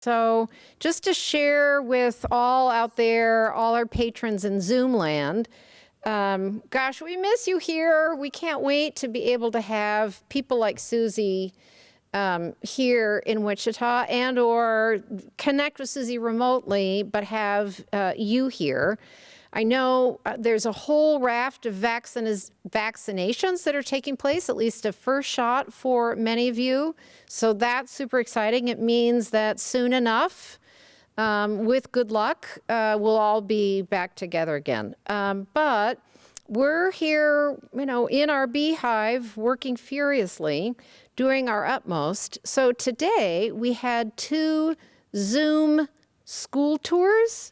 So just to share with all out there, all our patrons in Zoom land, gosh, we miss you here. We can't wait to be able to have people like Susie here in Wichita and or connect with Susie remotely, but have you here. I know there's a whole raft of vaccinations that are taking place, at least a first shot for many of you. So that's super exciting. It means that soon enough, with good luck, we'll all be back together again. But we're here, in our beehive, working furiously, doing our utmost. So today we had 2 Zoom school tours.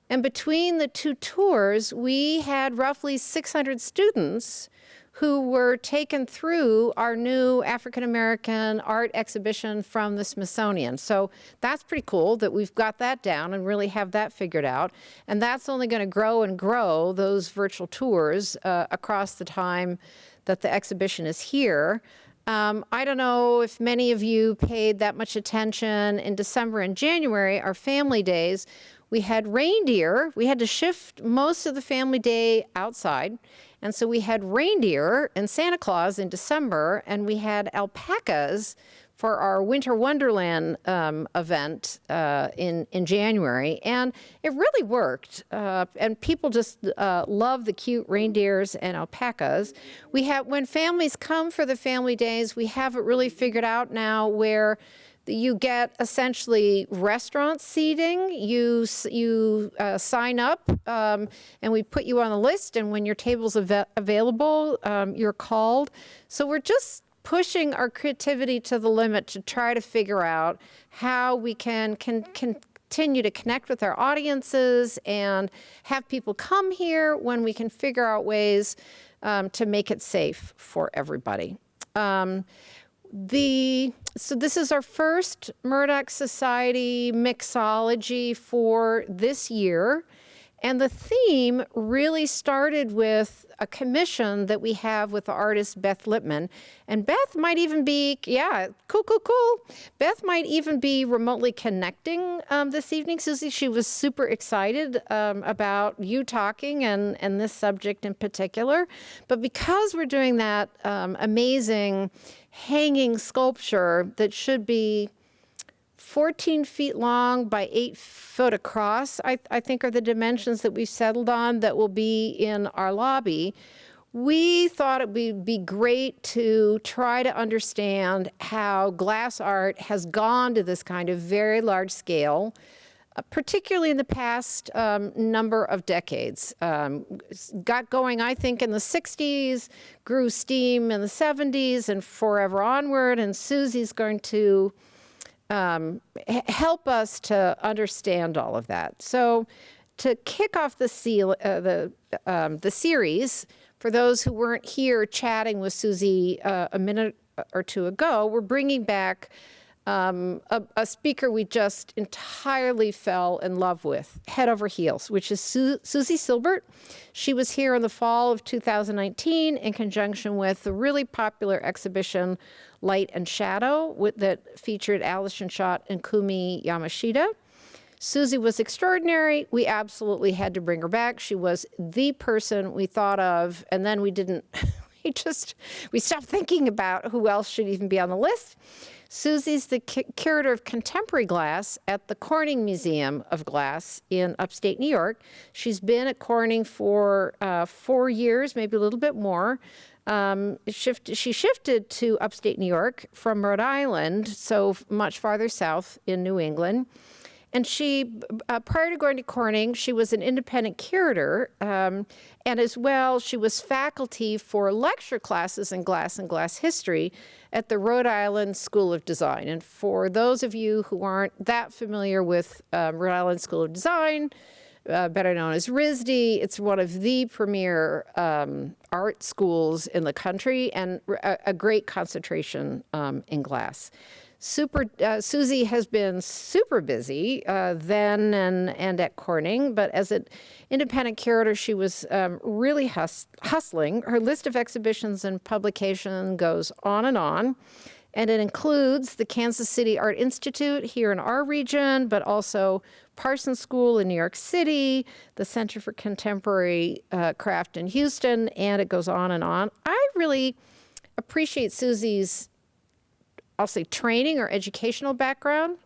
And between the 2 tours, we had roughly 600 students who were taken through our new African American art exhibition from the Smithsonian. So that's pretty cool that we've got that down and really have that figured out. And that's only going to grow and grow, those virtual tours, across the time that the exhibition is here. I don't know if many of you paid that much attention in December and January, our family days. We had reindeer. We had to shift most of the family day outside. And so we had reindeer and Santa Claus in December, and we had alpacas for our Winter Wonderland event in January. And it really worked. And people just love the cute reindeers and alpacas. When families come for the family days, we have it really figured out now where you get essentially restaurant seating. You sign up, and we put you on the list. And when your table's available, you're called. So we're just pushing our creativity to the limit to try to figure out how we can continue to connect with our audiences and have people come here when we can figure out ways to make it safe for everybody. So this is our first Murdock Society mixology for this year. And the theme really started with a commission that we have with the artist Beth Lipman. And Beth might even be, cool. Beth might even be remotely connecting this evening. Susie, she was super excited about you talking and this subject in particular. But because we're doing that amazing hanging sculpture that should be 14 feet long by 8 foot across, I think are the dimensions that we've settled on that will be in our lobby. We thought it would be great to try to understand how glass art has gone to this kind of very large scale, particularly in the past number of decades. Got going, I think, in the 60s, grew steam in the 70s, and forever onward. And Susie's going to help us to understand all of that. So to kick off the series, for those who weren't here chatting with Susie a minute or 2 ago, we're bringing back a speaker we just entirely fell in love with, head over heels, which is Susie Silbert. She was here in the fall of 2019 in conjunction with the really popular exhibition Light and Shadow that featured Alyson, Shotz, and Kumi Yamashita. Susie was extraordinary. We absolutely had to bring her back. She was the person we thought of, and then we didn't. We stopped thinking about who else should even be on the list. Susie's the curator of contemporary glass at the Corning Museum of Glass in upstate New York. She's been at Corning for 4 years, maybe a little bit more. She shifted to upstate New York from Rhode Island, so much farther south in New England. And she, prior to going to Corning, she was an independent curator, and as well, she was faculty for lecture classes in glass and glass history at the Rhode Island School of Design. And for those of you who aren't that familiar with Rhode Island School of Design, better known as RISD, it's one of the premier art schools in the country and a great concentration in glass. Susie has been super busy then and at Corning, but as an independent curator, she was really hustling. Her list of exhibitions and publication goes on and on. And it includes the Kansas City Art Institute here in our region, but also Parsons School in New York City, the Center for Contemporary Craft in Houston, and it goes on and on. I really appreciate Susie's, I'll say, training or educational background.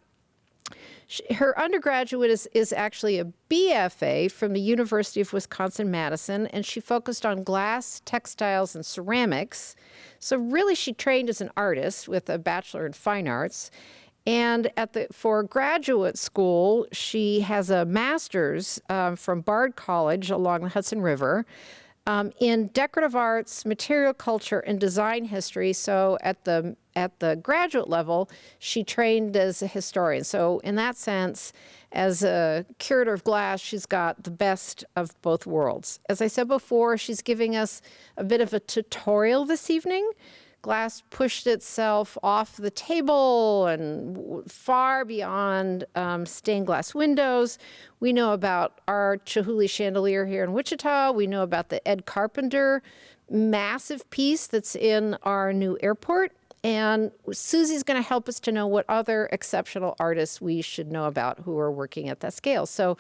Her undergraduate is actually a BFA from the University of Wisconsin-Madison, and she focused on glass, textiles, and ceramics. So really she trained as an artist with a Bachelor in Fine Arts. And for graduate school, she has a master's from Bard College along the Hudson River in decorative arts, material culture, and design history. So at the graduate level, she trained as a historian. So in that sense, as a curator of glass, she's got the best of both worlds. As I said before, she's giving us a bit of a tutorial this evening. Glass pushed itself off the table and far beyond stained glass windows. We know about our Chihuly chandelier here in Wichita. We know about the Ed Carpenter massive piece that's in our new airport. And Susie's going to help us to know what other exceptional artists we should know about who are working at that scale. So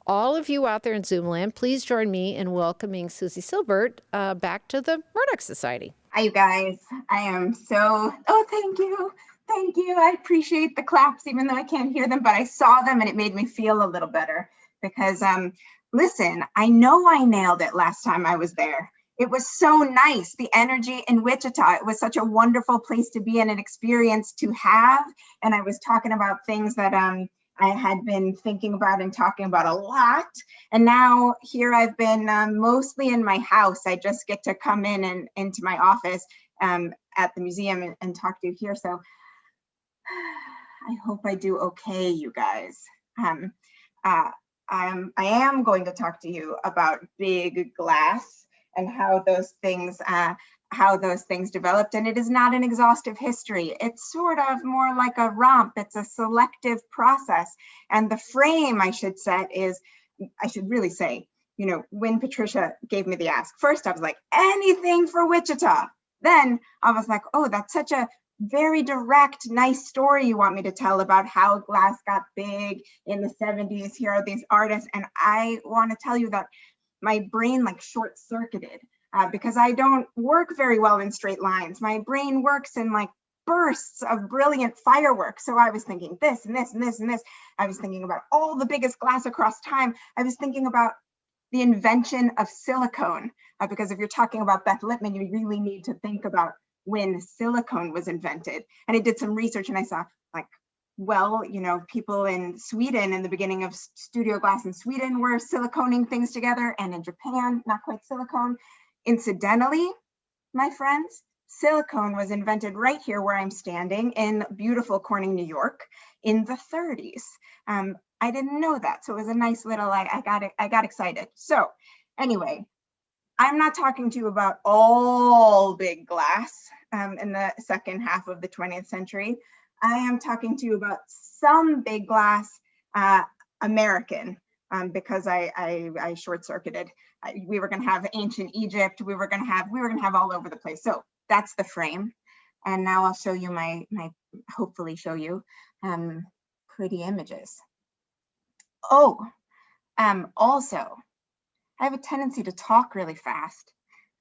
all of you out there in Zoom land, please join me in welcoming Susie Silbert back to the Murdock Society. Hi, you guys. I am thank you. Thank you. I appreciate the claps, even though I can't hear them, but I saw them and it made me feel a little better because, listen, I know I nailed it last time I was there. It was so nice, the energy in Wichita. It was such a wonderful place to be and an experience to have. And I was talking about things that I had been thinking about and talking about a lot. And now here I've been mostly in my house. I just get to come in and into my office at the museum and talk to you here. So I hope I do okay, you guys. I am going to talk to you about big glass and how those things developed. And it is not an exhaustive history. It's sort of more like a romp. It's a selective process. And the frame I should really say, you know, when Patricia gave me the ask, first I was like, anything for Wichita. Then I was like, oh, that's such a very direct, nice story you want me to tell about how glass got big in the 70s. Here are these artists. And I want to tell you that my brain like short-circuited because I don't work very well in straight lines. My brain works in like bursts of brilliant fireworks. So I was thinking this and this and this and this. I was thinking about all the biggest glass across time. I was thinking about the invention of silicone because if you're talking about Beth Lippmann, you really need to think about when silicone was invented. And I did some research and I saw like, well, you know, people in Sweden in the beginning of studio glass in Sweden were siliconing things together, and in Japan, not quite silicone. Incidentally, my friends, silicone was invented right here where I'm standing in beautiful Corning, New York in the 30s. I didn't know that, so it was a nice little, I got excited. So anyway, I'm not talking to you about all big glass in the second half of the 20th century. I am talking to you about some big glass American because I short-circuited. We were going to have ancient Egypt. We were going to have all over the place. So that's the frame. And now I'll show you hopefully show you pretty images. Oh, also, I have a tendency to talk really fast.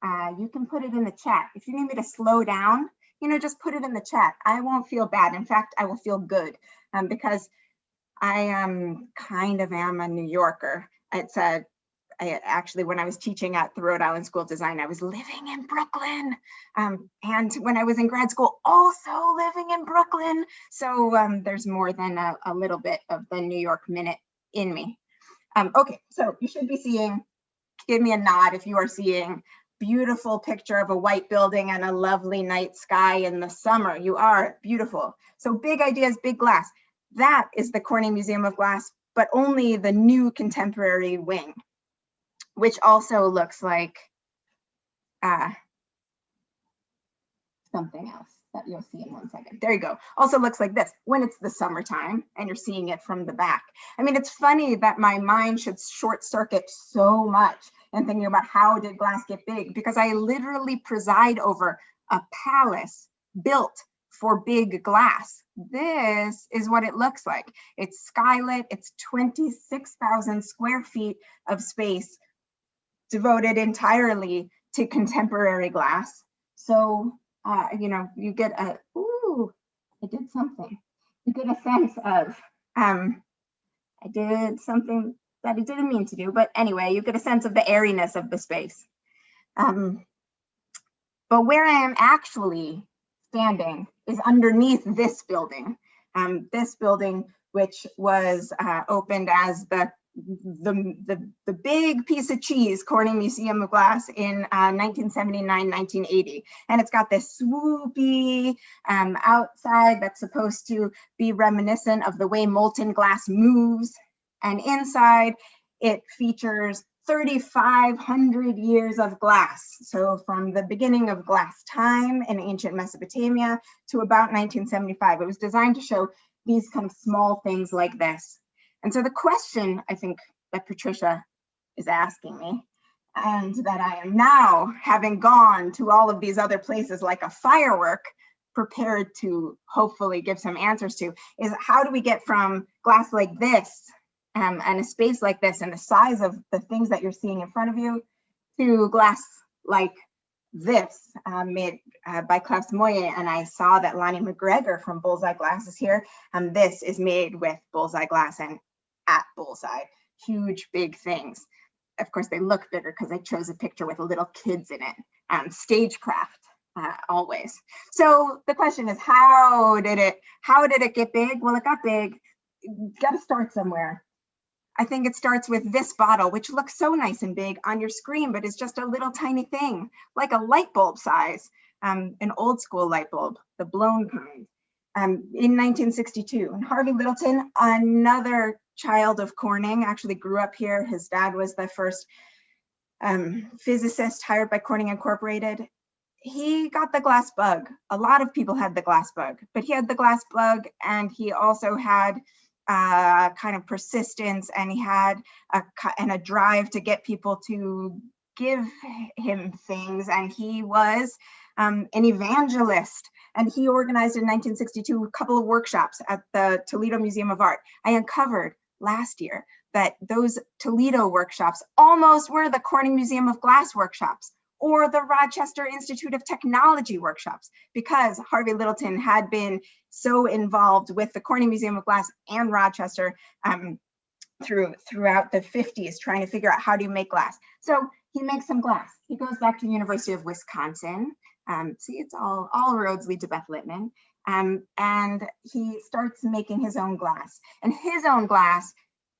You can put it in the chat. If you need me to slow down, you know, just put it in the chat. I won't feel bad. In fact, I will feel good because I kind of am a New Yorker. Actually, when I was teaching at the Rhode Island School of Design, I was living in Brooklyn. And when I was in grad school, also living in Brooklyn. So there's more than a little bit of the New York minute in me. Okay, so you should be seeing, give me a nod if you are seeing beautiful picture of a white building and a lovely night sky in the summer. You are beautiful. So big ideas, big glass. That is the Corning Museum of Glass, but only the new contemporary wing, which also looks like something else that you'll see in 1 second. There you go. Also looks like this when it's the summertime and you're seeing it from the back. I mean, it's funny that my mind should short circuit so much and thinking about how did glass get big, because I literally preside over a palace built for big glass. This is what it looks like. It's skylit. It's 26,000 square feet of space devoted entirely to contemporary glass. So, you know, you get a, ooh, I did something. You get a sense of, I did something that I didn't mean to do, but anyway, you get a sense of the airiness of the space. But where I am actually standing is underneath this building. This building, which was opened as the big piece of cheese Corning Museum of Glass in 1979, 1980. And it's got this swoopy outside that's supposed to be reminiscent of the way molten glass moves. And inside, it features 3,500 years of glass. So from the beginning of glass time in ancient Mesopotamia to about 1975, it was designed to show these kind of small things like this. And so the question I think that Patricia is asking me, and that I am now, having gone to all of these other places like a firework, prepared to hopefully give some answers to, is how do we get from glass like this and a space like this and the size of the things that you're seeing in front of you to glass like this made by Klaus Moye. And I saw that Lonnie McGregor from Bullseye Glass is here. This is made with Bullseye Glass and at Bullseye, huge, big things. Of course, they look bigger because I chose a picture with little kids in it, stagecraft always. So the question is, how did it get big? Well, it got big. You got to start somewhere. I think it starts with this bottle, which looks so nice and big on your screen, but is just a little tiny thing, like a light bulb size, an old school light bulb, the blown kind, in 1962. And Harvey Littleton, another child of Corning, actually grew up here. His dad was the first physicist hired by Corning Incorporated. He got the glass bug. A lot of people had the glass bug, but he had the glass bug, and he also had kind of persistence, and he had a drive to get people to give him things, and he was an evangelist. And he organized in 1962 a couple of workshops at the Toledo Museum of Art. I uncovered last year that those Toledo workshops almost were the Corning Museum of Glass workshops or the Rochester Institute of Technology workshops, because Harvey Littleton had been so involved with the Corning Museum of Glass and Rochester throughout the 50s, trying to figure out how do you make glass. So he makes some glass. He goes back to the University of Wisconsin. See, it's all roads lead to Beth Littman. And he starts making his own glass. And his own glass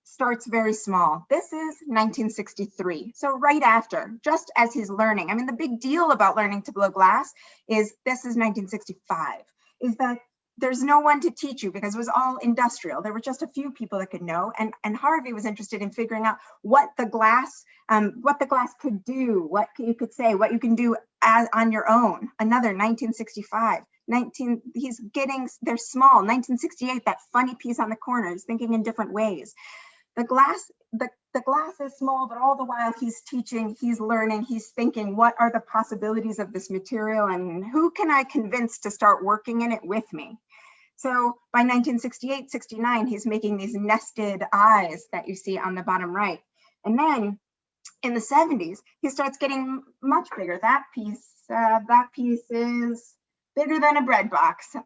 starts very small. This is 1963. So right after, just as he's learning. I mean, the big deal about learning to blow glass is this is 1965, is that there's no one to teach you because it was all industrial. There were just a few people that could know. And Harvey was interested in figuring out what the glass could do, what you could say, what you can do on your own. Another 1965. They're small. 1968, that funny piece on the corner, he's thinking in different ways. The glass is small, but all the while he's teaching, he's learning, he's thinking, what are the possibilities of this material and who can I convince to start working in it with me? So by 1968, 69, he's making these nested eyes that you see on the bottom right. And then in the 70s, he starts getting much bigger. That piece is bigger than a bread box,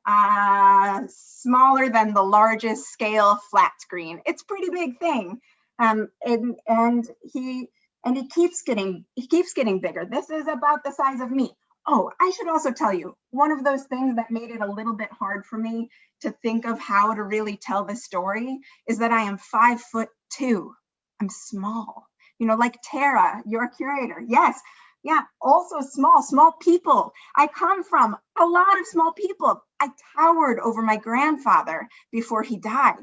smaller than the largest scale flat screen. It's a pretty big thing. And he keeps getting bigger. This is about the size of me. Oh, I should also tell you, one of those things that made it a little bit hard for me to think of how to really tell this story is that I am 5'2". I'm small, like Tara, your curator. Yes. Yeah, also small people. I come from a lot of small people. I towered over my grandfather before he died,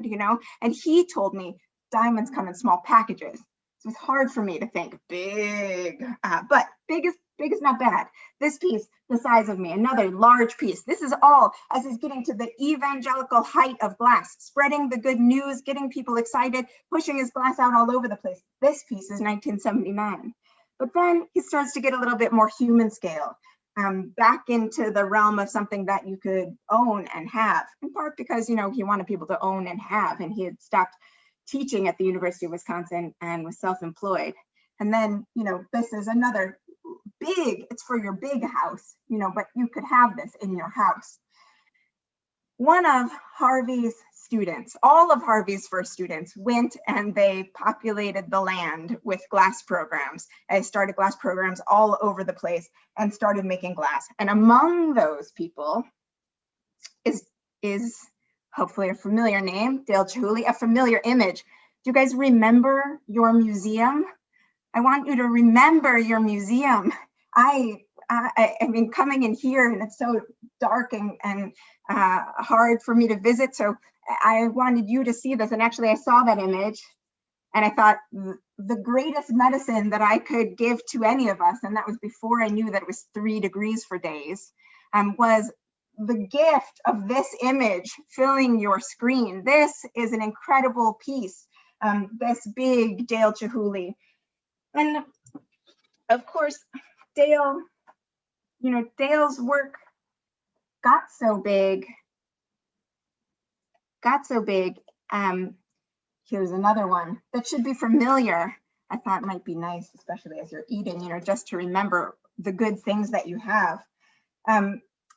and he told me diamonds come in small packages. So it's hard for me to think big, but big is not bad. This piece, the size of me, another large piece. This is all as he's getting to the evangelical height of glass, spreading the good news, getting people excited, pushing his glass out all over the place. This piece is 1979. But then he starts to get a little bit more human scale. back into the realm of something that you could own and have, in part because, you know, he wanted people to own and have, and he had stopped teaching at the University of Wisconsin and was self-employed. And then, you know, this is another big, it's for your big house, you know, but you could have this in your house. One of Harvey's students, all of Harvey's first students, went and they populated the land with glass programs. They started glass programs all over the place and started making glass. And among those people is hopefully a familiar name, Dale Chihuly, a familiar image. Do you guys remember your museum? I want you to remember your museum. I mean, coming in here and it's so dark and hard for me to visit. So I wanted you to see this. And actually I saw that image and I thought the greatest medicine that I could give to any of us, and that was before I knew that it was 3 degrees for days, was the gift of this image filling your screen. This is an incredible piece, this big Dale Chihuly. And of course, Dale, you know, Dale's work got so big. Here's another one that should be familiar. I thought it might be nice, especially as you're eating, you know, just to remember the good things that you have.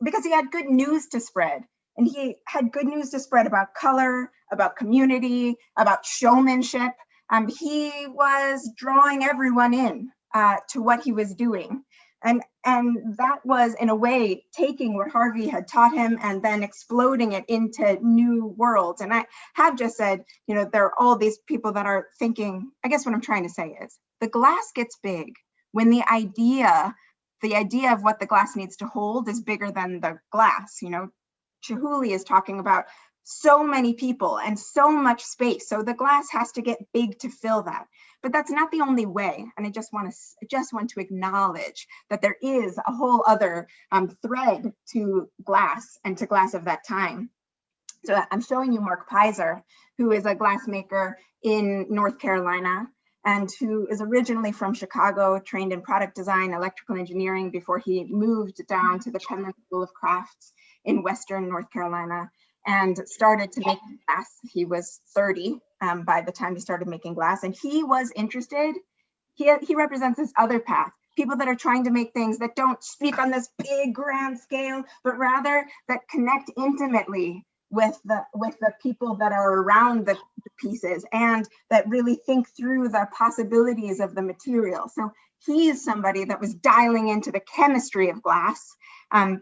Because he had good news to spread. And he had good news to spread about color, about community, about showmanship. He was drawing everyone in to what he was doing. And that was, in a way, taking what Harvey had taught him and then exploding it into new worlds. And I have just said, you know, there are all these people that are thinking, I guess what I'm trying to say is, the glass gets big when the idea of what the glass needs to hold is bigger than the glass. You know, Chihuly is talking about so many people and so much space. So the glass has to get big to fill that. But that's not the only way. And I just want to acknowledge that there is a whole other thread to glass and to glass of that time. So I'm showing you Mark Peiser, who is a glassmaker in North Carolina and who is originally from Chicago, trained in product design, electrical engineering before he moved down to the Therman School of Crafts in Western North Carolina and started to make glass. He was 30 by the time he started making glass, and he was interested. He represents this other path, people that are trying to make things that don't speak on this big grand scale, but rather that connect intimately with the people that are around the pieces and that really think through the possibilities of the material. So he is somebody that was dialing into the chemistry of glass,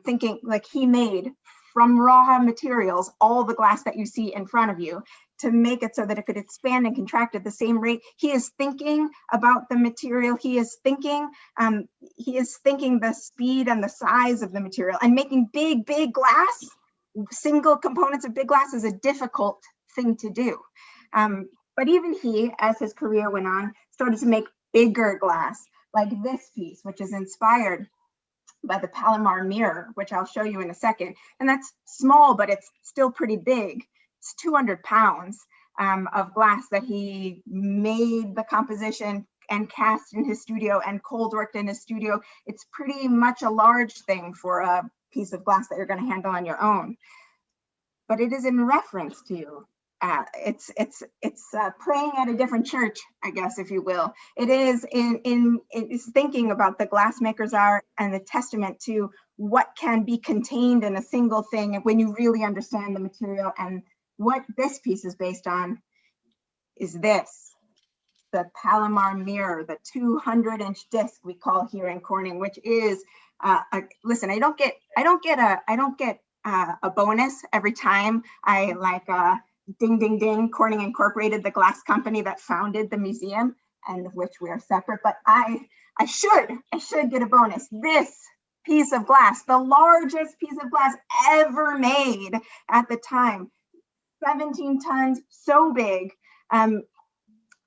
thinking like he made from raw materials all the glass that you see in front of you to make it so that it could expand and contract at the same rate. He is thinking about the material. He is thinking the speed and the size of the material, and making big glass, single components of big glass, is a difficult thing to do. But even he, as his career went on, started to make bigger glass, like this piece, which is inspired by the Palomar mirror, which I'll show you in a second. And that's small, but it's still pretty big. It's 200 pounds of glass that he made the composition and cast in his studio and cold worked in his studio. It's pretty much a large thing for a piece of glass that you're going to handle on your own. But it is in reference to it's praying at a different church, I guess, if you will. It is it's thinking about the glassmaker's art and the testament to what can be contained in a single thing when you really understand the material. And what this piece is based on is this, the Palomar mirror, the 200-inch disc we call here in Corning, which is listen, I don't get a bonus every time I like ding, ding, ding, Corning Incorporated, the glass company that founded the museum, and of which we are separate, but I should get a bonus. This piece of glass, the largest piece of glass ever made at the time, 17 tons, so big,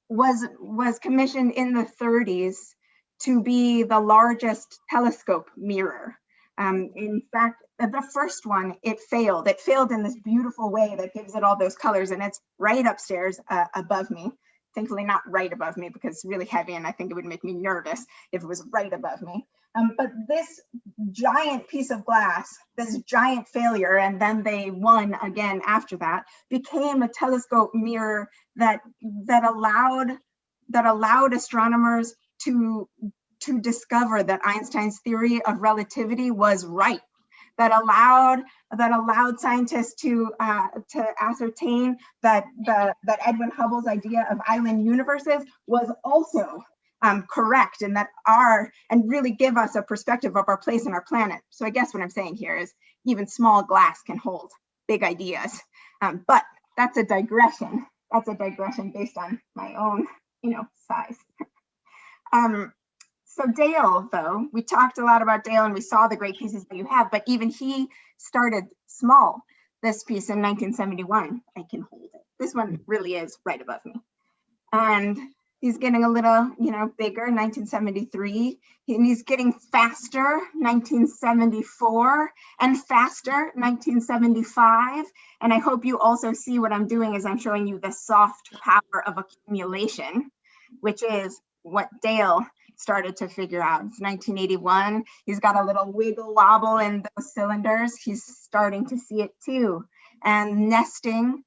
was commissioned in the 30s to be the largest telescope mirror. In fact, the first one, it failed. It failed in this beautiful way that gives it all those colors, and it's right upstairs above me. thankfully not right above me because it's really heavy and I think it would make me nervous if it was right above me. But this giant piece of glass, this giant failure, and then they won again after that, became a telescope mirror that allowed astronomers to discover that Einstein's theory of relativity was right. That allowed scientists to ascertain that Edwin Hubble's idea of island universes was also correct, and and really give us a perspective of our place on our planet. So I guess what I'm saying here is even small glass can hold big ideas, but that's a digression. That's a digression based on my own, size. So Dale, though, we talked a lot about Dale and we saw the great pieces that you have, but even he started small. This piece in 1971, I can hold it. This one really is right above me. And he's getting a little, bigger, 1973. And he's getting faster, 1974, and faster, 1975. And I hope you also see what I'm doing is I'm showing you the soft power of accumulation, which is what Dale started to figure out. It's 1981. He's got a little wiggle wobble in those cylinders. He's starting to see it too. And nesting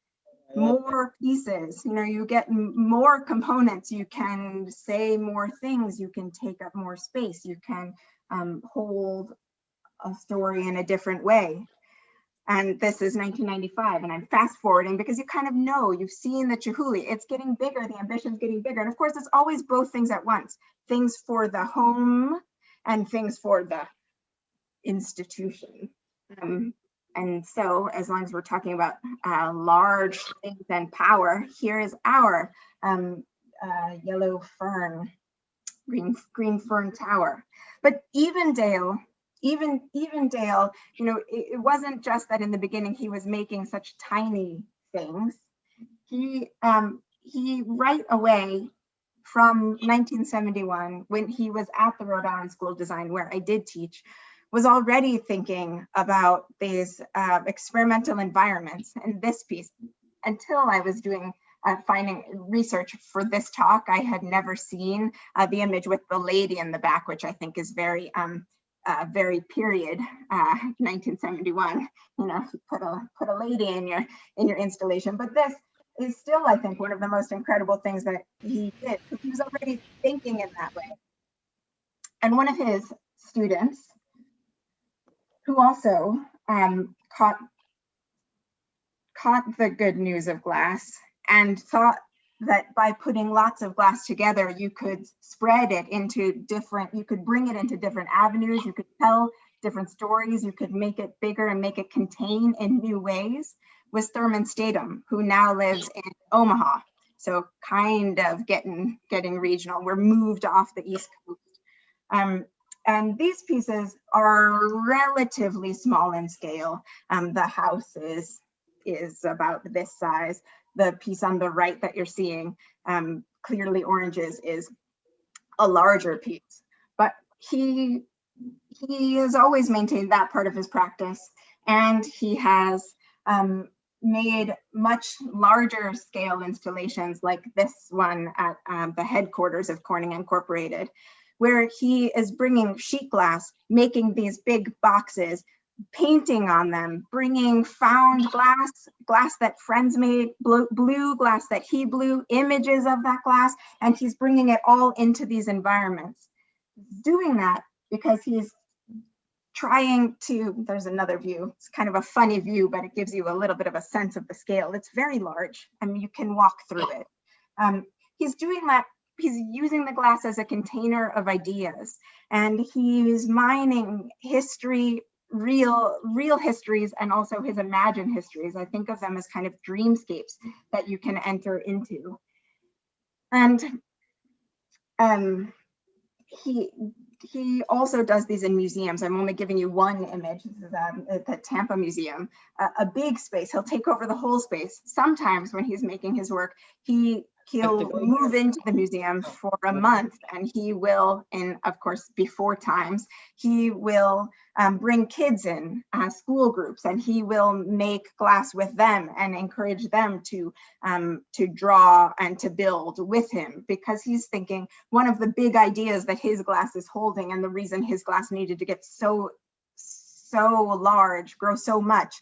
more pieces, you get more components, you can say more things, you can take up more space, you can hold a story in a different way. And this is 1995, and I'm fast forwarding because you kind of know, you've seen the Chihuly, it's getting bigger, the ambition's getting bigger. And of course, it's always both things at once, things for the home and things for the institution. And so as long as we're talking about large things and power, here is our yellow fern, green fern tower. But even Dale, it wasn't just that in the beginning he was making such tiny things. He right away from 1971, when he was at the Rhode Island School of Design, where I did teach, was already thinking about these experimental environments. And this piece, until I was doing finding research for this talk, I had never seen the image with the lady in the back, which I think is very period 1971. Put a lady in your installation. But this is still, I think, one of the most incredible things that he did. He was already thinking in that way. And one of his students, who also caught the good news of glass and thought that by putting lots of glass together, you could spread it into you could bring it into different avenues, you could tell different stories, you could make it bigger and make it contain in new ways, was Therman Statom, who now lives in Omaha. So kind of getting regional. We're moved off the East Coast. And these pieces are relatively small in scale. The house is about this size. The piece on the right that you're seeing, clearly oranges, is a larger piece. But he has always maintained that part of his practice, and he has made much larger scale installations like this one at the headquarters of Corning Incorporated, where he is bringing sheet glass, making these big boxes, painting on them, bringing found glass that friends made, blue glass that he blew, images of that glass, and he's bringing it all into these environments. Doing that because he's trying to, there's another view, it's kind of a funny view, but it gives you a little bit of a sense of the scale. It's very large. I mean, you can walk through it. He's doing that. He's using the glass as a container of ideas, and he's mining history, real histories, and also his imagined histories. I think of them as kind of dreamscapes that you can enter into. And he also does these in museums. I'm only giving you one image. This is at the Tampa Museum, a big space. He'll take over the whole space. Sometimes when he's making his work, he he'll move into the museum for a month, and he will, and of course, before times, he will bring kids in, school groups, and he will make glass with them and encourage them to draw and to build with him, because he's thinking one of the big ideas that his glass is holding, and the reason his glass needed to get so large, grow so much,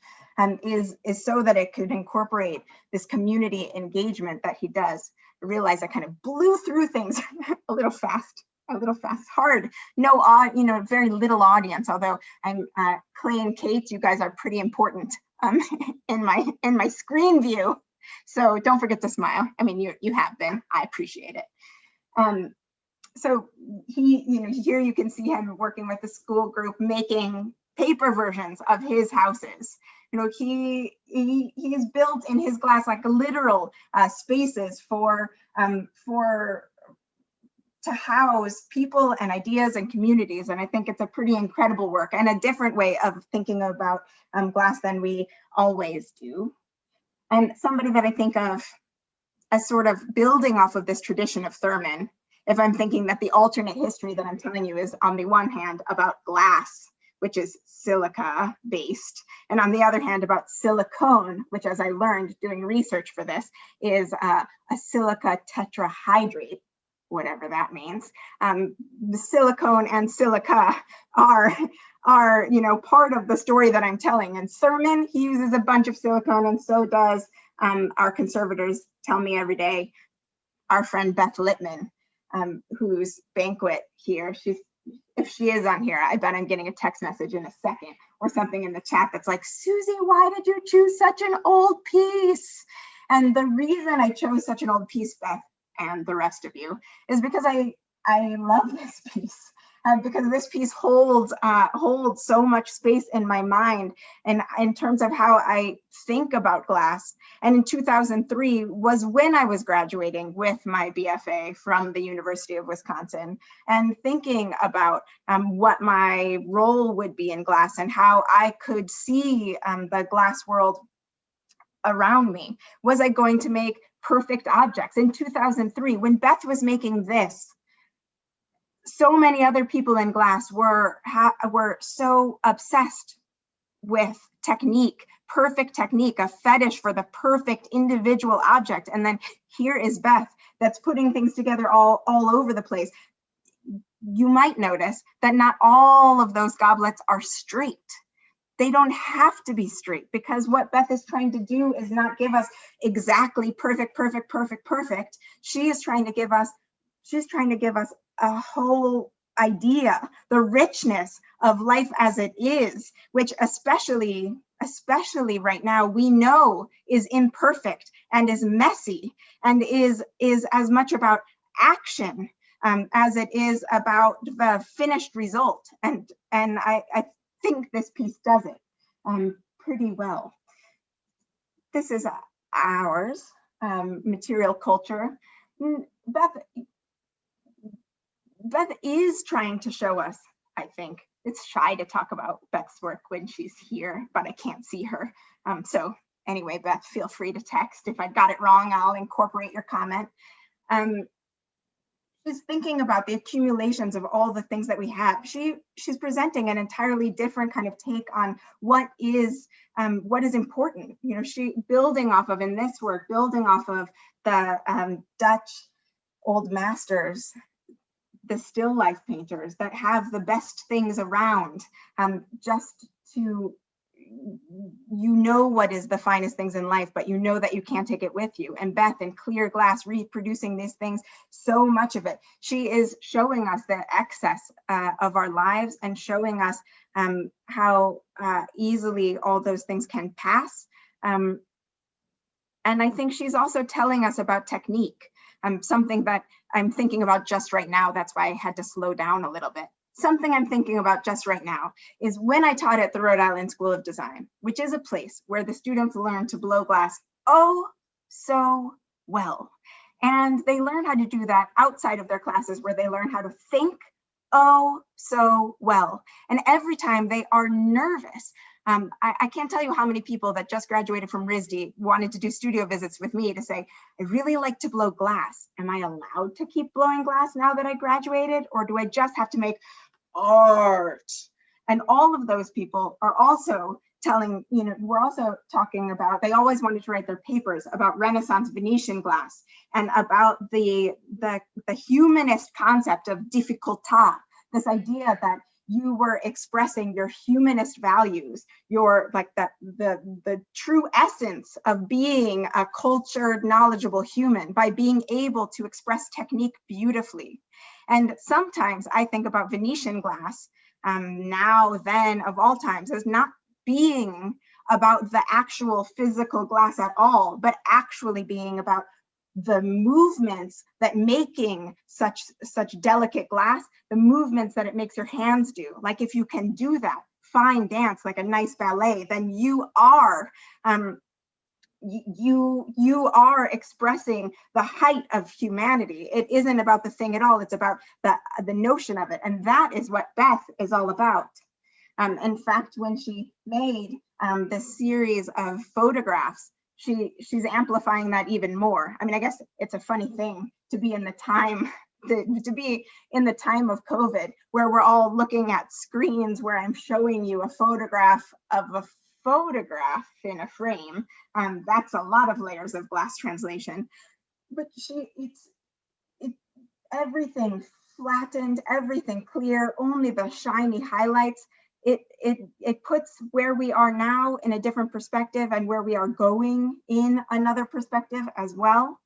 is so that it could incorporate this community engagement that he does. I realize I kind of blew through things a little fast, hard. No, very little audience, although I'm Clay and Kate, you guys are pretty important in my screen view. So don't forget to smile. I mean, you have been, I appreciate it. So here you can see him working with the school group, making paper versions of his houses. He has built in his glass like literal spaces for to house people and ideas and communities. And I think it's a pretty incredible work and a different way of thinking about glass than we always do. And somebody that I think of as sort of building off of this tradition of Therman, if I'm thinking that the alternate history that I'm telling you is on the one hand about glass, which is silica based, and on the other hand about silicone, which, as I learned doing research for this, is a silica tetrahydrate, whatever that means. The silicone and silica are part of the story that I'm telling. And Therman, he uses a bunch of silicone, and so does our conservators tell me every day, our friend Beth Littman, whose banquet here, if she is on here, I bet I'm getting a text message in a second or something in the chat that's like, Susie, why did you choose such an old piece? And the reason I chose such an old piece, Beth, and the rest of you, is because I love this piece. Because this piece holds so much space in my mind, and in terms of how I think about glass. And in 2003 was when I was graduating with my BFA from the University of Wisconsin, and thinking about what my role would be in glass and how I could see the glass world around me. Was I going to make perfect objects? In 2003, when Beth was making this, so many other people in glass were so obsessed with technique, perfect technique, a fetish for the perfect individual object. And then here is Beth that's putting things together all over the place. You might notice that not all of those goblets are straight. They don't have to be straight, because what Beth is trying to do is not give us exactly perfect. She's trying to give us a whole idea, the richness of life as it is, which especially right now, we know is imperfect and is messy and is as much about action as it is about the finished result. And I think this piece does it pretty well. This is ours, material culture. Beth is trying to show us, I think. It's shy to talk about Beth's work when she's here, but I can't see her. So anyway, Beth, feel free to text. If I got it wrong, I'll incorporate your comment. She's thinking about the accumulations of all the things that we have. She's presenting an entirely different kind of take on what is important. She building off of, in this work, building off of the Dutch old masters, the still life painters that have the best things around, just to, what is the finest things in life, but that you can't take it with you. And Beth in clear glass reproducing these things, so much of it. She is showing us the excess of our lives and showing us how easily all those things can pass. And I think she's also telling us about technique. Something that I'm thinking about just right now, that's why I had to slow down a little bit. Something I'm thinking about just right now is when I taught at the Rhode Island School of Design, which is a place where the students learn to blow glass so well. And they learn how to do that outside of their classes, where they learn how to think so well. And every time they are nervous I can't tell you how many people that just graduated from RISD wanted to do studio visits with me to say, I really like to blow glass. Am I allowed to keep blowing glass now that I graduated? Or do I just have to make art? And all of those people are also telling, we're also talking about, they always wanted to write their papers about Renaissance Venetian glass and about the humanist concept of difficultà, this idea that you were expressing your humanist values, your like the true essence of being a cultured, knowledgeable human by being able to express technique beautifully. And sometimes I think about Venetian glass, now, then, of all times, as not being about the actual physical glass at all, but actually being about the movements that making such delicate glass, the movements that it makes your hands do. Like if you can do that fine dance, like a nice ballet, then you are you are expressing the height of humanity. It isn't about the thing at all. It's about the notion of it. And that is what Beth is all about. In fact, when she made this series of photographs, she's amplifying that even more. I mean, I guess it's a funny thing to be in the time to be in the time of COVID, where we're all looking at screens where I'm showing you a photograph of a photograph in a frame. That's a lot of layers of glass translation. But it's everything flattened, everything clear, only the shiny highlights. It puts where we are now in a different perspective and where we are going in another perspective as well.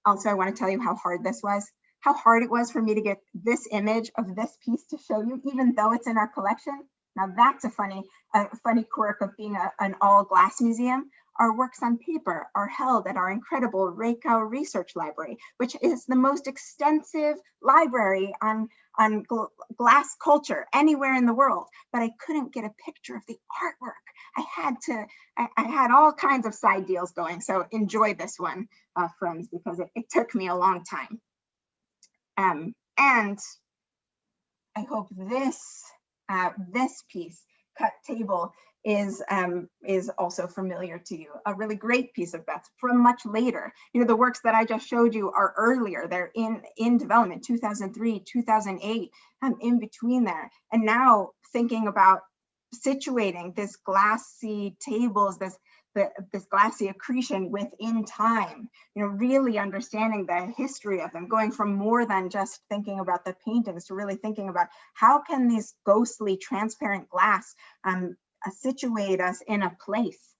Also, I want to tell you how hard this was, how hard it was for me to get this image of this piece to show you, even though it's in our collection. Now that's a funny quirk of being an all glass museum. Our works on paper are held at our incredible Reykau Research Library, which is the most extensive library on glass culture anywhere in the world. But I couldn't get a picture of the artwork. I had all kinds of side deals going. So enjoy this one, friends, because it took me a long time. And I hope this piece, cut table, is also familiar to you. A really great piece of Beth's from much later. The works that I just showed you are earlier. They're in development, 2003, 2008, in between there. And now thinking about situating this glassy tables, this glassy accretion within time, really understanding the history of them, going from more than just thinking about the paintings to really thinking about how can these ghostly transparent glass situate us in a place.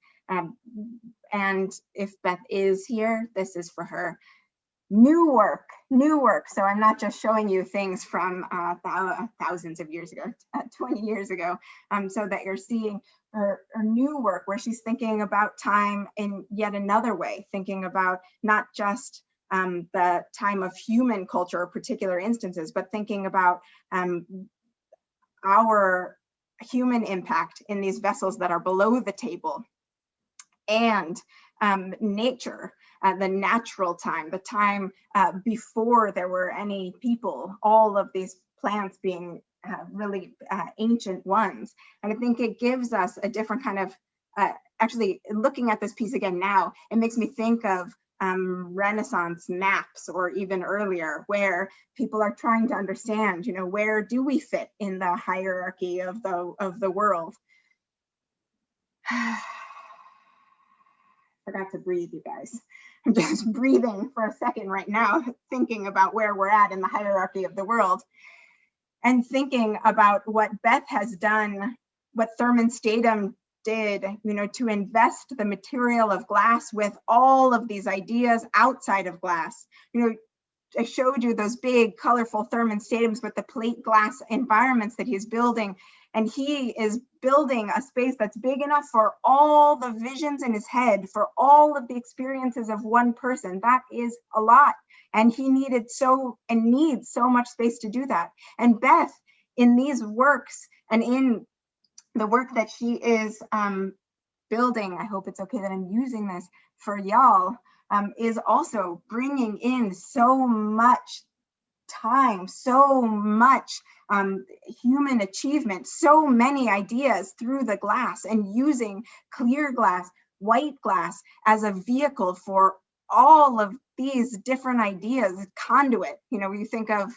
And if Beth is here, this is for her. New work. So I'm not just showing you things from thousands of years ago, 20 years ago, so that you're seeing her new work where she's thinking about time in yet another way, thinking about not just the time of human culture or particular instances, but thinking about our human impact in these vessels that are below the table, and nature, the natural time, the time before there were any people, all of these plants being really ancient ones. And I think it gives us a different kind of, actually looking at this piece again now, it makes me think of Renaissance maps, or even earlier, where people are trying to understand, where do we fit in the hierarchy of the world. Forgot to breathe, you guys. I'm just breathing for a second right now, thinking about where we're at in the hierarchy of the world, and thinking about what Beth has done, what Therman Statom did, to invest the material of glass with all of these ideas outside of glass. I showed you those big, colorful Therman Statoms with the plate glass environments that he's building. And he is building a space that's big enough for all the visions in his head, for all of the experiences of one person. That is a lot. And he needs so much space to do that. And Beth, in these works and in the work that she is building, I hope it's okay that I'm using this for y'all, is also bringing in so much time, so much human achievement, so many ideas through the glass, and using clear glass, white glass as a vehicle for all of these different ideas, conduit. You know, you think of,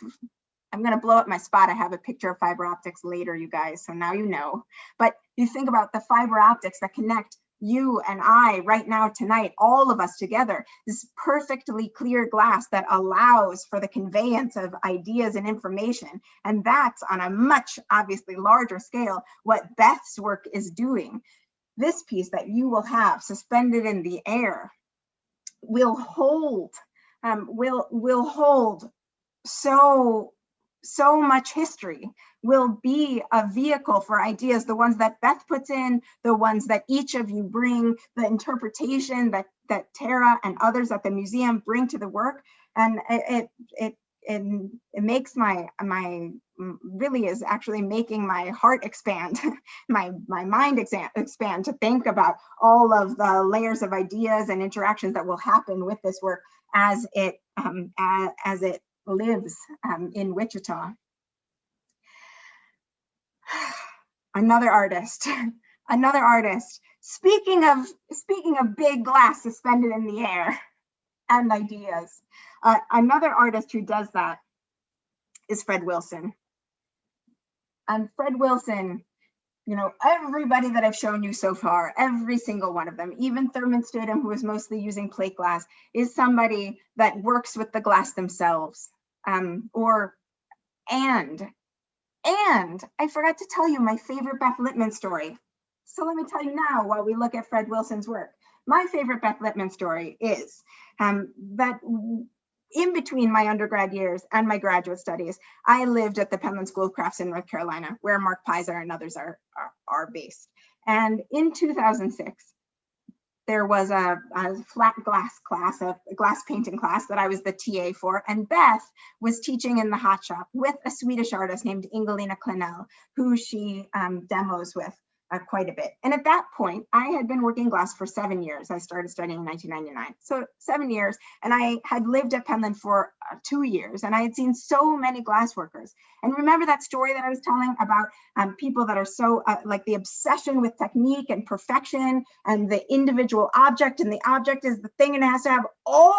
I'm going to blow up my spot. I have a picture of fiber optics later, you guys, so now you know. But you think about the fiber optics that connect you and I right now tonight, all of us together, this perfectly clear glass that allows for the conveyance of ideas and information. And that's on a much, obviously, larger scale what Beth's work is doing. This piece that you will have suspended in the air will hold, will hold so much history, will be a vehicle for ideas, the ones that Beth puts in, the ones that each of you bring, the interpretation that Tara and others at the museum bring to the work. And it makes my really is actually making my heart expand, my mind expand to think about all of the layers of ideas and interactions that will happen with this work as it lives in Wichita. Another artist. Speaking of big glass suspended in the air and ideas, another artist who does that is Fred Wilson. And Fred Wilson, you know, everybody that I've shown you so far, every single one of them, even Therman Statom, who is mostly using plate glass, is somebody that works with the glass themselves. And I forgot to tell you my favorite Beth Littman story. So let me tell you now while we look at Fred Wilson's work. My favorite Beth Littman story is that in between my undergrad years and my graduate studies, I lived at the Penland School of Crafts in North Carolina, where Mark Peiser and others are based. And in 2006, there was a flat glass class, a glass painting class that I was the TA for, and Beth was teaching in the hot shop with a Swedish artist named Ingelina Klenell, who she demos with quite a bit. And at that point, I had been working glass for 7 years. I started studying in 1999, so 7 years, and I had lived at Penland for 2 years, and I had seen so many glass workers. And remember that story that I was telling about people that are so like the obsession with technique and perfection and the individual object, and the object is the thing and it has to have all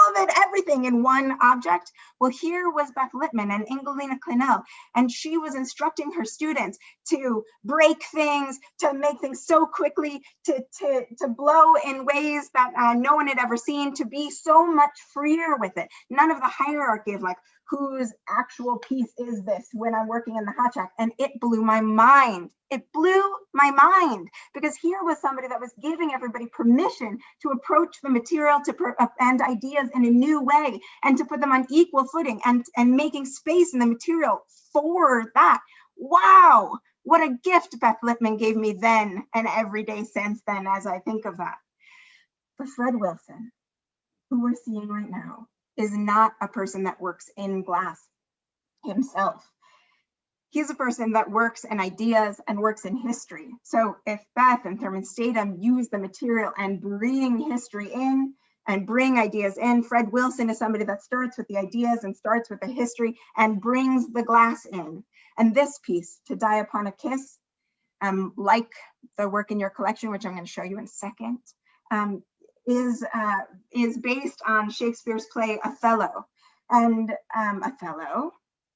of it, everything in one object. Well, here was Beth Littman and Ingelina Klenell, and she was instructing her students to break things, to make things so quickly, to blow in ways that no one had ever seen, to be so much freer with it. None of the hierarchy of like, whose actual piece is this when I'm working in the hot shop? And it blew my mind. It blew my mind, because here was somebody that was giving everybody permission to approach the material and ideas in a new way, and to put them on equal footing, and making space in the material for that. Wow, what a gift Beth Littman gave me then and every day since then as I think of that. But Fred Wilson, who we're seeing right now, is not a person that works in glass himself. He's a person that works in ideas and works in history. So if Beth and Therman Statom use the material and bring history in and bring ideas in, Fred Wilson is somebody that starts with the ideas and starts with the history and brings the glass in. And this piece, To Die Upon a Kiss, like the work in your collection, which I'm going to show you in a second, is based on Shakespeare's play Othello. And Othello,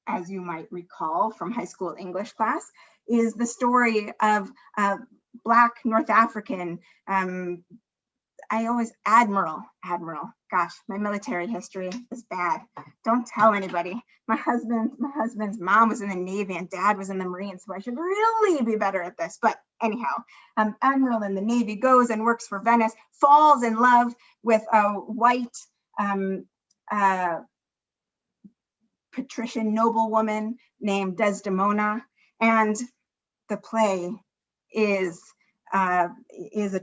as you might recall from high school English class, is the story of a Black North African, Admiral. Gosh, my military history is bad. Don't tell anybody. My husband's mom was in the Navy and dad was in the Marines, so I should really be better at this. But anyhow, Admiral in the Navy goes and works for Venice, falls in love with a white patrician noblewoman named Desdemona, and the play is a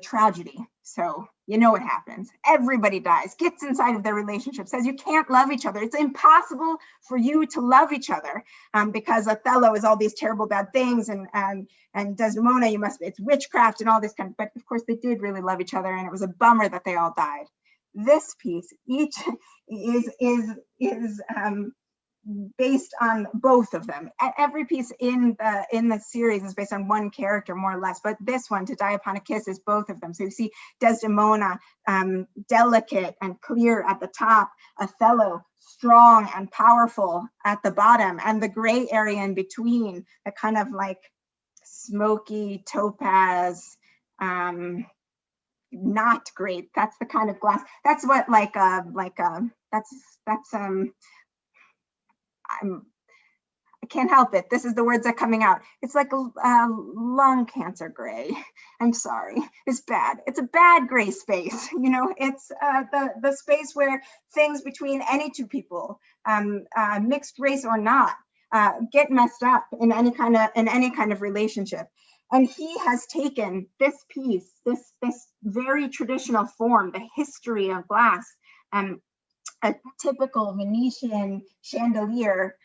tragedy. So you know what happens. Everybody dies, gets inside of their relationship, says you can't love each other. It's impossible for you to love each other because Othello is all these terrible bad things, and Desdemona, it's witchcraft and all this kind of. But of course, they did really love each other, and it was a bummer that they all died. This piece, each is based on both of them. Every piece in the series is based on one character, more or less, but this one, To Die Upon a Kiss, is both of them. So you see Desdemona, delicate and clear at the top, Othello, strong and powerful at the bottom, and the gray area in between, the kind of like smoky topaz, not great. That's the kind of glass. That's what I can't help it. This is the words that are coming out. It's like lung cancer gray. I'm sorry. It's bad. It's a bad gray space. You know, it's the space where things between any two people, mixed race or not, get messed up in any kind of relationship. And he has taken this piece, this very traditional form, the history of glass, a typical Venetian chandelier,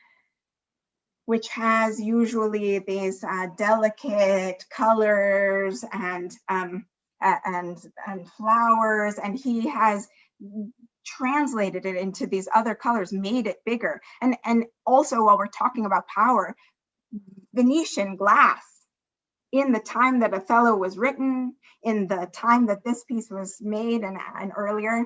which has usually these delicate colors and flowers, and he has translated it into these other colors, made it bigger. And also, while we're talking about power, Venetian glass, in the time that Othello was written, in the time that this piece was made and earlier,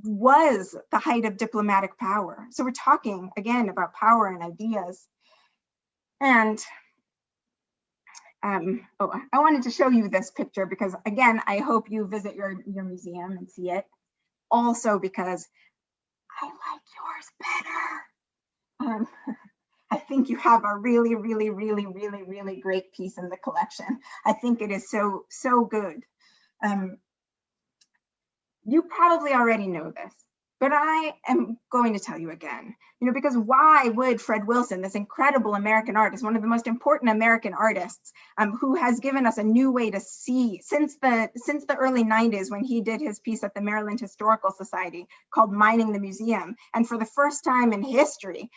was the height of diplomatic power. So we're talking again about power and ideas. And I wanted to show you this picture because, again, I hope you visit your museum and see it. Also because I like yours better. I think you have a really, really, really, really, really great piece in the collection. I think it is so, so good. You probably already know this, but I am going to tell you again, you know, because why would Fred Wilson, this incredible American artist, one of the most important American artists, who has given us a new way to see since the early 90s, when he did his piece at the Maryland Historical Society called Mining the Museum, and for the first time in history,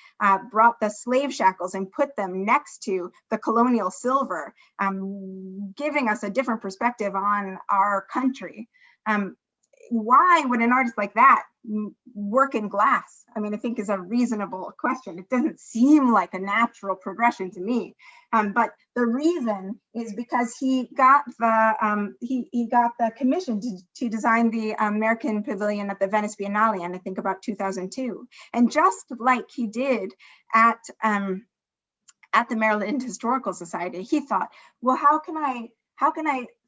brought the slave shackles and put them next to the colonial silver, giving us a different perspective on our country. Why would an artist like that work in glass? I mean, I think is a reasonable question. It doesn't seem like a natural progression to me. But the reason is because he got the commission to design the American Pavilion at the Venice Biennale, and I think about 2002. And just like he did at the Maryland Historical Society, he thought, well, how can I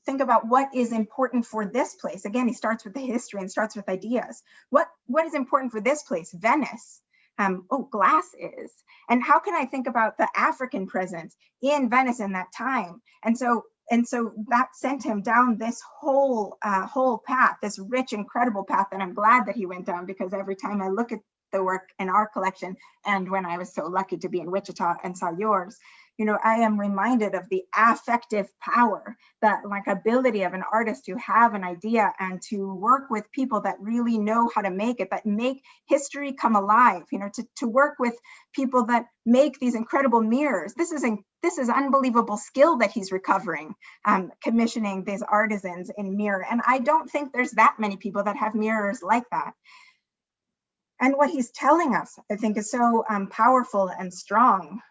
think about what is important for this place? Again, he starts with the history and starts with ideas. What is important for this place, Venice? Glass is. And how can I think about the African presence in Venice in that time? And so that sent him down this whole path, this rich, incredible path that I'm glad that he went down, because every time I look at the work in our collection, and when I was so lucky to be in Wichita and saw yours, you know, I am reminded of the affective power, that like ability of an artist to have an idea and to work with people that really know how to make it, that make history come alive, you know, to work with people that make these incredible mirrors. This is unbelievable skill that he's recovering, commissioning these artisans in mirror. And I don't think there's that many people that have mirrors like that. And what he's telling us, I think, is so powerful and strong.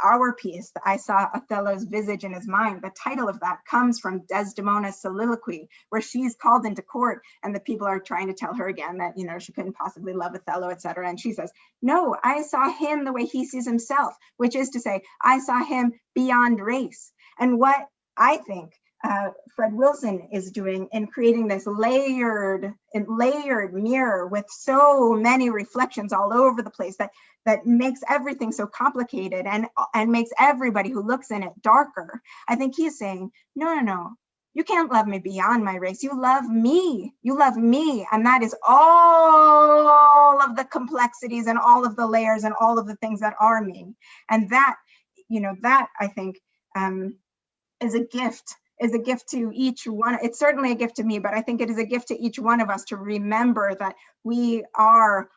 Our piece, I saw Othello's visage in his mind. The title of that comes from Desdemona's soliloquy, where she's called into court and the people are trying to tell her again that, you know, she couldn't possibly love Othello, etc. And she says, no, I saw him the way he sees himself, which is to say, I saw him beyond race. And what I think Fred Wilson is doing in creating this layered mirror with so many reflections all over the place that makes everything so complicated and makes everybody who looks in it darker. I think he's saying, no, you can't love me beyond my race. You love me. And that is all of the complexities and all of the layers and all of the things that are me. And that, you know, that I think is a gift to each one. It's certainly a gift to me, but I think it is a gift to each one of us to remember that we are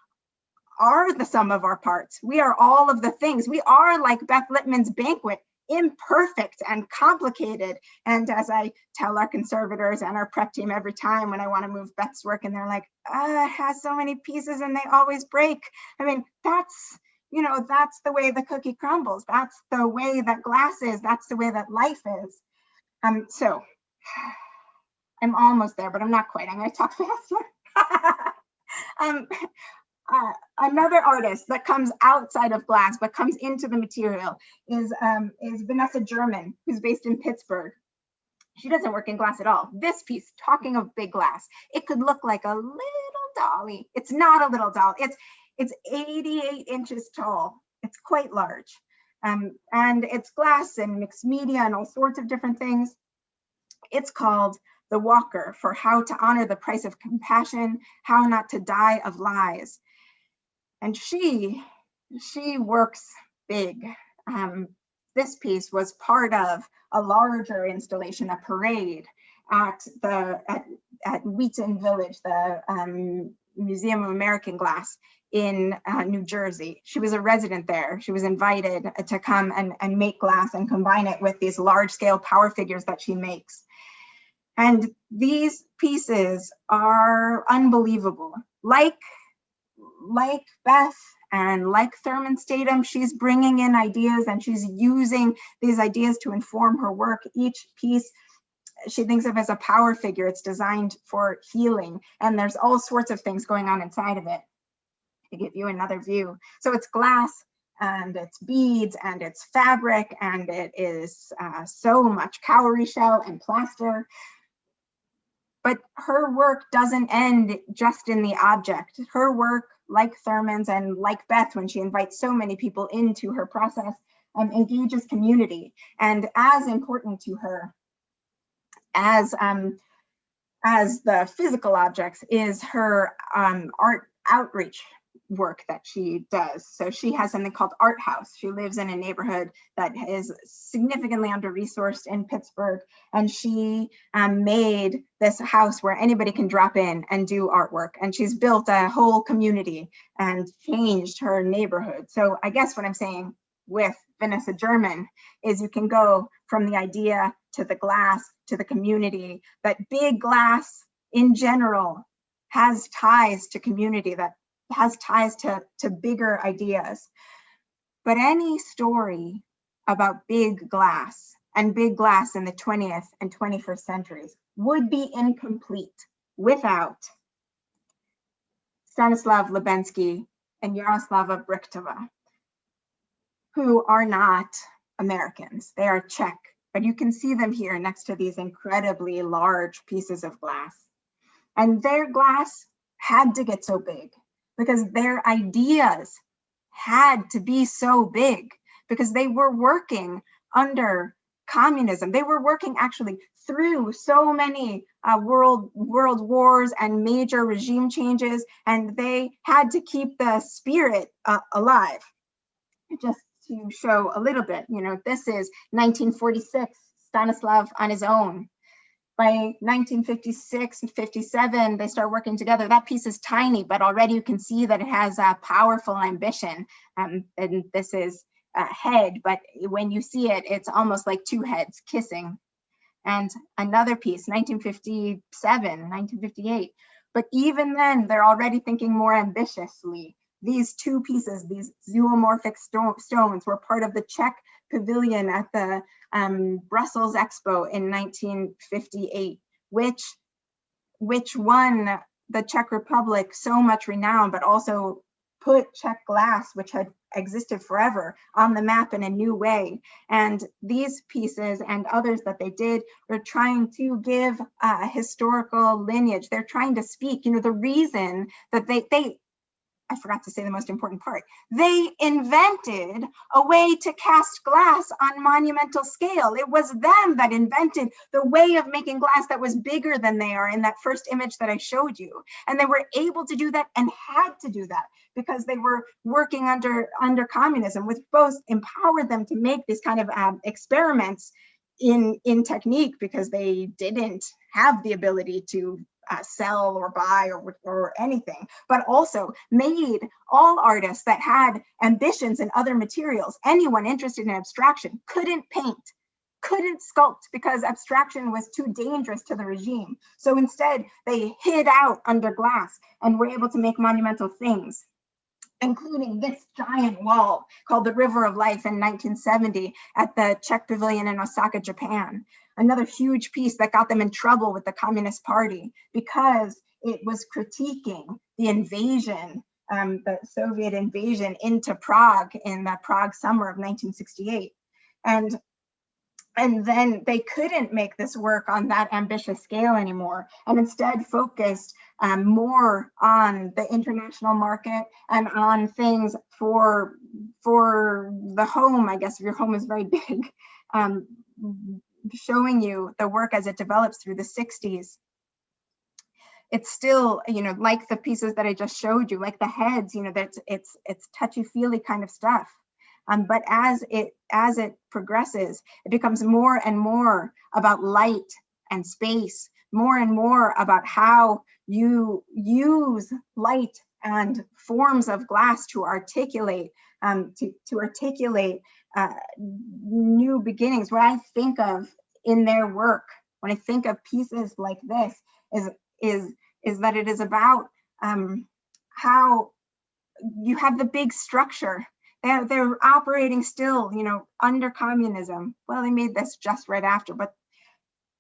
the sum of our parts. We are all of the things. We are like Beth Littman's banquet imperfect and complicated. And as I tell our conservators and our prep team every time when I want to move Beth's work, and they're like, it has so many pieces and they always break. I mean, that's the way the cookie crumbles. That's the way that glass is. That's the way that life is. So I'm almost there, but I'm not quite. I'm going to talk faster. Another artist that comes outside of glass but comes into the material is Vanessa German, who's based in Pittsburgh. She doesn't work in glass at all. This piece, talking of big glass, it could look like a little dolly. It's not a little doll. It's 88 inches tall. It's quite large. And it's glass and mixed media and all sorts of different things. It's called The Walker, for how to honor the price of compassion, how not to die of lies. And she works big. This piece was part of a larger installation, a parade at Wheaton Village, the Museum of American Glass in New Jersey. She was a resident there. She was invited to come and make glass and combine it with these large scale power figures that she makes. And these pieces are unbelievable. Like Beth and like Therman Statom, she's bringing in ideas and she's using these ideas to inform her work. Each piece she thinks of as a power figure. It's designed for healing, and there's all sorts of things going on inside of it. To give you another view. So it's glass and it's beads and it's fabric and it is so much cowrie shell and plaster. But her work doesn't end just in the object. Her work, like Therman's and like Beth, when she invites so many people into her process, engages community. And as important to her as the physical objects is her art outreach work that she does. So she has something called Art House. She lives in a neighborhood that is significantly under-resourced in Pittsburgh, and she made this house where anybody can drop in and do artwork, and she's built a whole community and changed her neighborhood. So I guess what I'm saying with Vanessa German is you can go from the idea to the glass to the community, that big glass in general has ties to community, that has ties to bigger ideas. But any story about big glass and big glass in the 20th and 21st centuries would be incomplete without Stanislav Lubensky and Jaroslava Brichtova, who are not Americans. They are Czech, but you can see them here next to these incredibly large pieces of glass. And their glass had to get so big because their ideas had to be so big, because they were working under communism. They were working actually through so many world wars and major regime changes, and they had to keep the spirit alive. Just to show a little bit, this is 1946, Stanislav on his own. By 1956 and 57, they start working together. That piece is tiny, but already you can see that it has a powerful ambition. And this is a head, but when you see it, it's almost like two heads kissing. And another piece, 1957, 1958. But even then, they're already thinking more ambitiously. These two pieces, these zoomorphic stones, were part of the Czech pavilion at the Brussels Expo in 1958, which won the Czech Republic so much renown, but also put Czech glass, which had existed forever, on the map in a new way. And these pieces and others that they did were trying to give a historical lineage. They're trying to speak, the reason that I forgot to say the most important part. They invented a way to cast glass on monumental scale. It was them that invented the way of making glass that was bigger than they are in that first image that I showed you. And they were able to do that and had to do that because they were working under communism, which both empowered them to make these kind of experiments in technique, because they didn't have the ability to sell or buy or anything, but also made all artists that had ambitions in other materials. Anyone interested in abstraction couldn't paint, couldn't sculpt, because abstraction was too dangerous to the regime. So instead, they hid out under glass and were able to make monumental things, including this giant wall called the River of Life in 1970 at the Czech Pavilion in Osaka, Japan. Another huge piece that got them in trouble with the Communist Party because it was critiquing the invasion, the Soviet invasion into Prague in the Prague summer of 1968. And then they couldn't make this work on that ambitious scale anymore, and instead focused more on the international market and on things for the home, I guess, if your home is very big, showing you the work as it develops through the 60s. It's still, like the pieces that I just showed you, like the heads, it's touchy-feely kind of stuff. But as it progresses, it becomes more and more about light and space, more and more about how you use light and forms of glass to articulate new beginnings. What I think of in their work, when I think of pieces like this, is that it is about how you have the big structure. They're operating still, under communism. Well, they made this just right after, but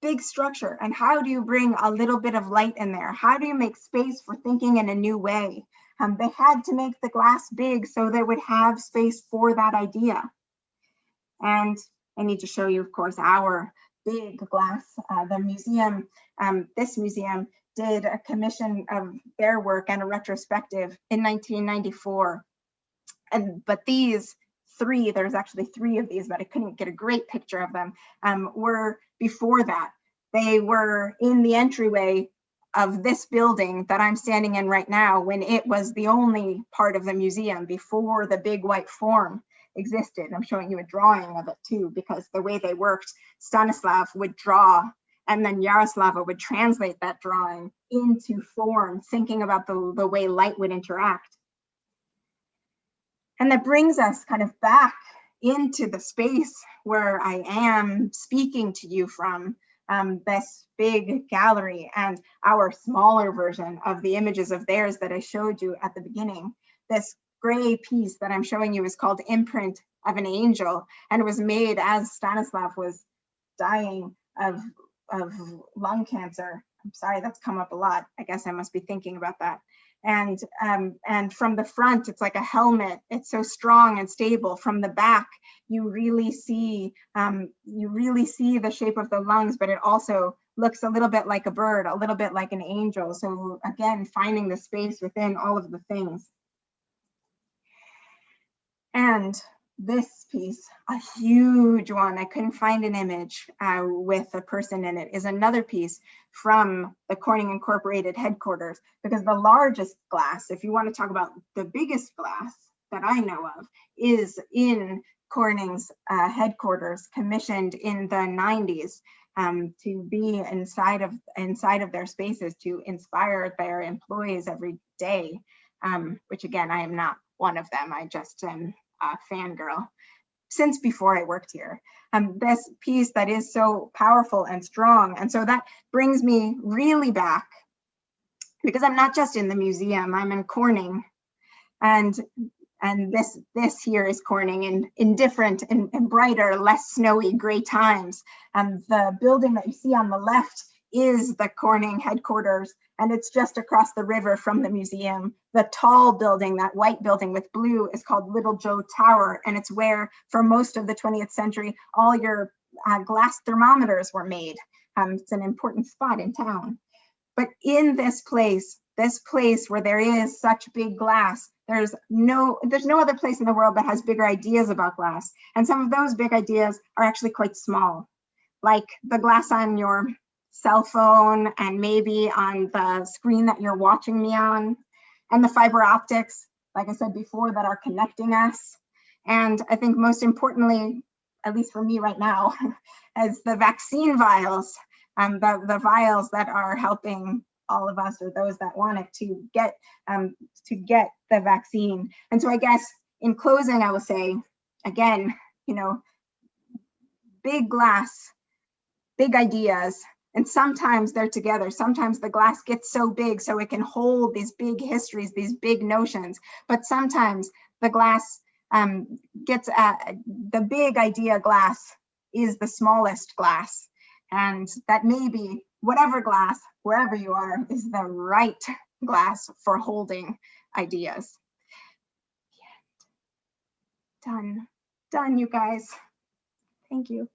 big structure. And how do you bring a little bit of light in there? How do you make space for thinking in a new way? They had to make the glass big so they would have space for that idea. And I need to show you, of course, our big glass. The museum, this museum, did a commission of their work and a retrospective in 1994. But these three, there's actually three of these, but I couldn't get a great picture of them, were before that. They were in the entryway of this building that I'm standing in right now, when it was the only part of the museum before the big white form existed. I'm showing you a drawing of it too, because the way they worked, Stanislav would draw, and then Yaroslava would translate that drawing into form, thinking about the way light would interact. And that brings us kind of back into the space where I am speaking to you from, this big gallery and our smaller version of the images of theirs that I showed you at the beginning. This gray piece that I'm showing you is called Imprint of an Angel, and it was made as Stanislav was dying of lung cancer. I'm sorry, that's come up a lot. I guess I must be thinking about that. And from the front, it's like a helmet. It's so strong and stable. From the back, you really see the shape of the lungs, but it also looks a little bit like a bird, a little bit like an angel. So again, finding the space within all of the things. And this piece, a huge one, I couldn't find an image with a person in it, is another piece from the Corning Incorporated headquarters, because the largest glass, if you want to talk about the biggest glass that I know of, is in Corning's headquarters, commissioned in the 90s to be inside of their spaces to inspire their employees every day, which again, I am not one of them. I just am a fangirl since before I worked here. This piece that is so powerful and strong. And so that brings me really back, because I'm not just in the museum, I'm in Corning. And this here is Corning in different and brighter, less snowy gray times. The building that you see on the left is the Corning headquarters, and it's just across the river from the museum. The tall building, that white building with blue, is called Little Joe Tower, and it's where, for most of the 20th century, all your glass thermometers were made. It's an important spot in town. But in this place where there is such big glass, there's no other place in the world that has bigger ideas about glass. And some of those big ideas are actually quite small, like the glass on your cell phone and maybe on the screen that you're watching me on, and the fiber optics, like I said before, that are connecting us. And I think most importantly, at least for me right now, as the vaccine vials, the vials that are helping all of us or those that want it to get the vaccine. And so I guess in closing, I will say, again, big glass, big ideas, and sometimes they're together. Sometimes the glass gets so big so it can hold these big histories, these big notions, but sometimes the glass gets the big idea glass is the smallest glass, and that maybe whatever glass, wherever you are, is the right glass for holding ideas. Done, you guys. Thank you.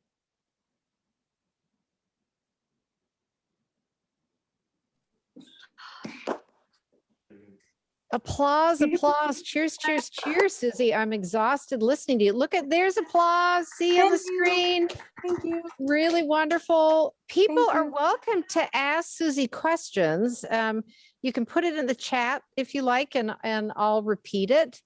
Applause, applause. Cheers, cheers, cheers, Susie. I'm exhausted listening to you. Look at, there's applause. See on the screen. Thank you. Really wonderful. People are welcome to ask Susie questions. You can put it in the chat if you like, and I'll repeat it.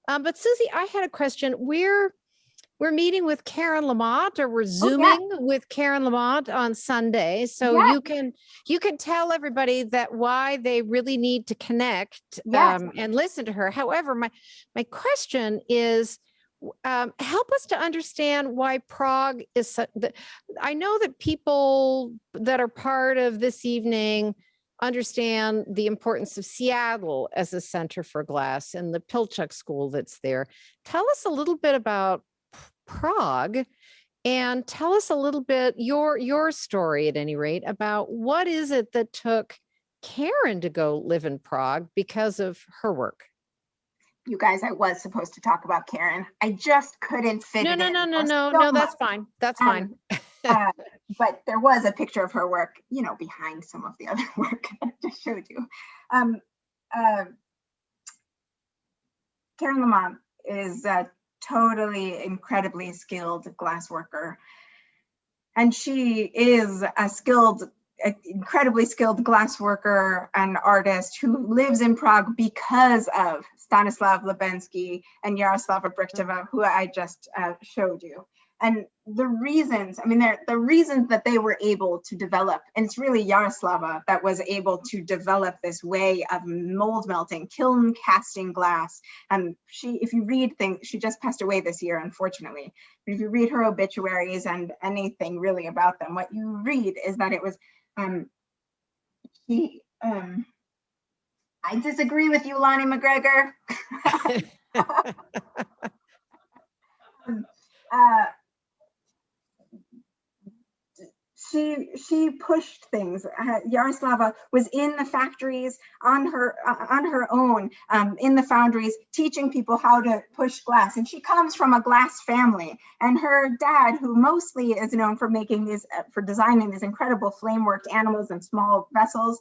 But Susie, I had a question. We're meeting with Karen Lamont, or we're Zooming with Karen Lamont on Sunday. So you can tell everybody that why they really need to connect and listen to her. However, my question is, help us to understand why Prague is I know that people that are part of this evening understand the importance of Seattle as a center for glass and the Pilchuck School that's there. Tell us a little bit about Prague, and tell us a little bit your story at any rate about what is it that took Karen to go live in Prague because of her work. You guys, I was supposed to talk about Karen. I just couldn't fit it in. No, that's fine. That's fine. But there was a picture of her work, behind some of the other work I just showed you. Karen Lamont is totally incredibly skilled glass worker, and she is incredibly skilled glass worker and artist who lives in Prague because of Stanislav Lubensky and Jaroslava Brichtova, who I just showed you. And the reasons, the reasons that they were able to develop, and it's really Jaroslava that was able to develop this way of mold melting, kiln casting glass. And if you read things, she just passed away this year, unfortunately. But if you read her obituaries and anything really about them, what you read is that it was, I disagree with you, Lonnie McGregor. She pushed things. Jaroslava was in the factories on her own, in the foundries, teaching people how to push glass. And she comes from a glass family. And her dad, who mostly is known for designing these incredible flame-worked animals and small vessels,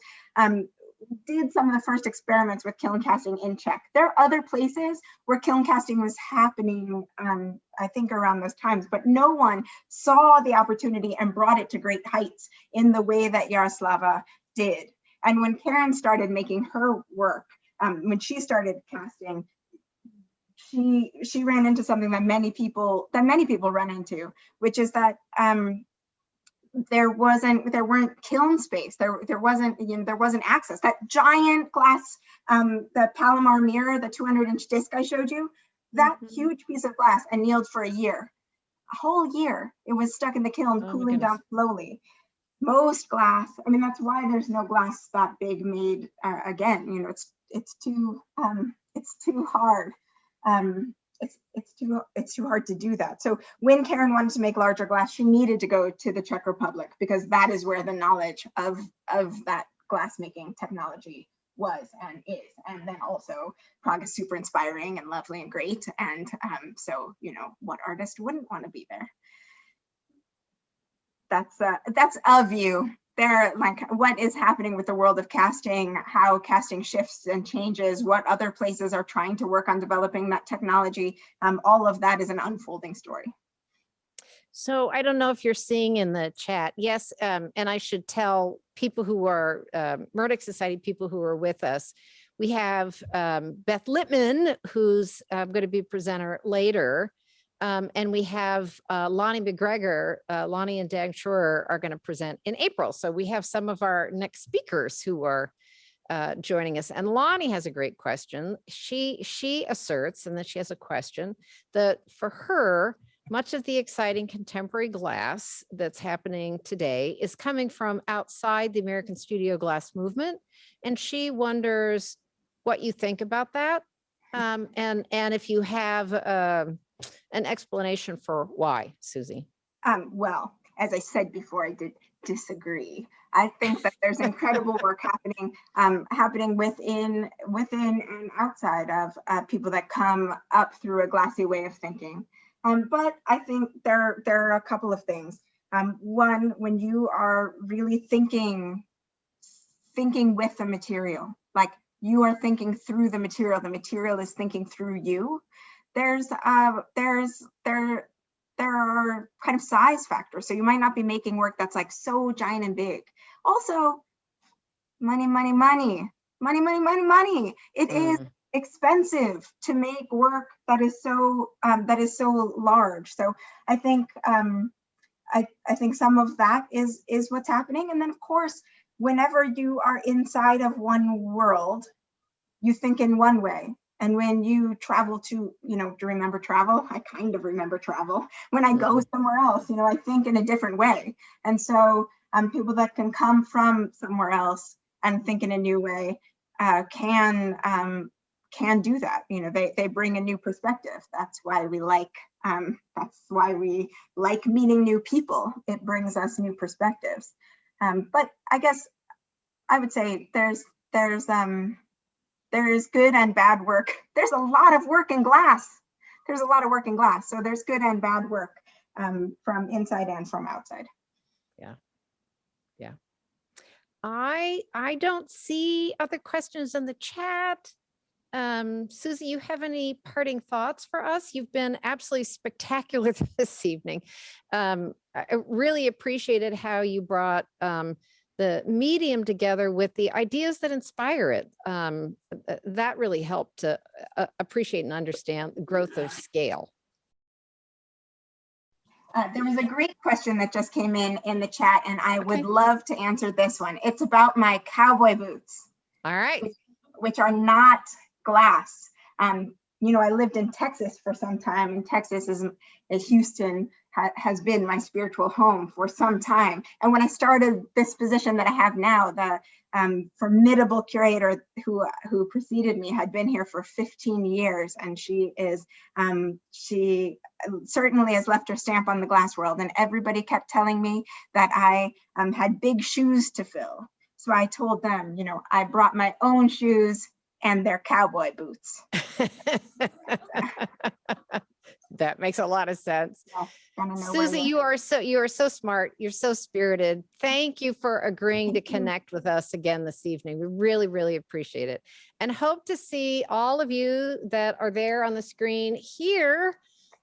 did some of the first experiments with kiln casting in Czech. There are other places where kiln casting was happening, I think around those times, but no one saw the opportunity and brought it to great heights in the way that Jaroslava did. And when Karen started making her work, when she started casting, she ran into something that many people run into, which is that there weren't kiln space. There wasn't access. That giant glass, the Palomar mirror, the 200-inch disc I showed you, that huge piece of glass annealed for a whole year. It was stuck in the kiln, cooling down slowly. Most glass, that's why there's no glass that big made again. It's too hard. It's too hard to do that. So when Karen wanted to make larger glass, she needed to go to the Czech Republic, because that is where the knowledge of that glass making technology was and is. And then also Prague is super inspiring and lovely and great. And so, what artist wouldn't want to be there? That's a view. There, like, what is happening with the world of casting, how casting shifts and changes, what other places are trying to work on developing that technology. All of that is an unfolding story. So I don't know if you're seeing in the chat. Yes, and I should tell people who are Murdock Society people who are with us. We have Beth Littman, who's going to be a presenter later. And we have Lonnie McGregor, Lonnie and Dan Schroer are going to present in April. So we have some of our next speakers who are joining us. And Lonnie has a great question. She asserts, and then she has a question, that for her, much of the exciting contemporary glass that's happening today is coming from outside the American studio glass movement. And she wonders what you think about that. And if you have an explanation for why, Susie. Well, as I said before, I did disagree. I think that there's incredible work happening within and outside of people that come up through a glassy way of thinking. But I think there are a couple of things. One, when you are really thinking with the material, like you are thinking through the material is thinking through you. There are kind of size factors. So you might not be making work that's like so giant and big. Also, money. It is expensive to make work that is so large. So I think I think some of that is what's happening. And then of course, whenever you are inside of one world, you think in one way. And when you travel to, do you remember travel? I kind of remember travel. When I go somewhere else, I think in a different way. And so people that can come from somewhere else and think in a new way can do that. They bring a new perspective. That's why we like meeting new people. It brings us new perspectives. But I guess I would say there is good and bad work. There's a lot of work in glass. So there's good and bad work from inside and from outside. Yeah. I don't see other questions in the chat. Susie, you have any parting thoughts for us? You've been absolutely spectacular this evening. I really appreciated how you brought the medium together with the ideas that inspire it. That really helped to appreciate and understand the growth of scale. There was a great question that just came in the chat, and I would love to answer this one. It's about my cowboy boots. All right. Which are not glass. I lived in Texas for some time, and Texas Houston has been my spiritual home for some time. And when I started this position that I have now, the formidable curator who preceded me had been here for 15 years, and she certainly has left her stamp on the glass world. And everybody kept telling me that I had big shoes to fill. So I told them, I brought my own shoes and their cowboy boots. That makes a lot of sense. Yeah, Susie, you are so smart. You're so spirited. Thank you for agreeing to connect with us again this evening. We really, really appreciate it, and hope to see all of you that are there on the screen here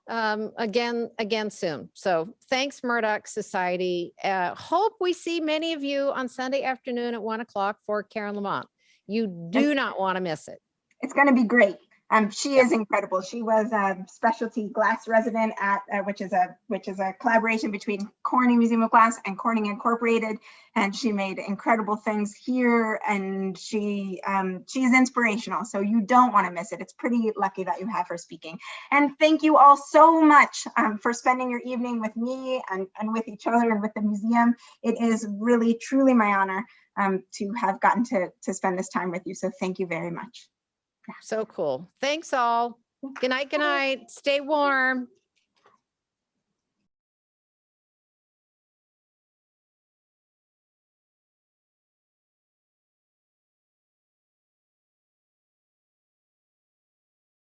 again soon. So thanks, Murdock Society. Hope we see many of you on Sunday afternoon at 1 o'clock for Karen Lamont. You do not want to miss it. It's going to be great. She is incredible. She was a specialty glass resident at which is a collaboration between Corning Museum of Glass and Corning Incorporated, and she made incredible things here. And she's inspirational. So you don't want to miss it. It's pretty lucky that you have her speaking. And thank you all so much for spending your evening with me and with each other and with the museum. It is really truly my honor to have gotten to spend this time with you. So thank you very much. So cool. Thanks all. Good night. Good night. Stay warm.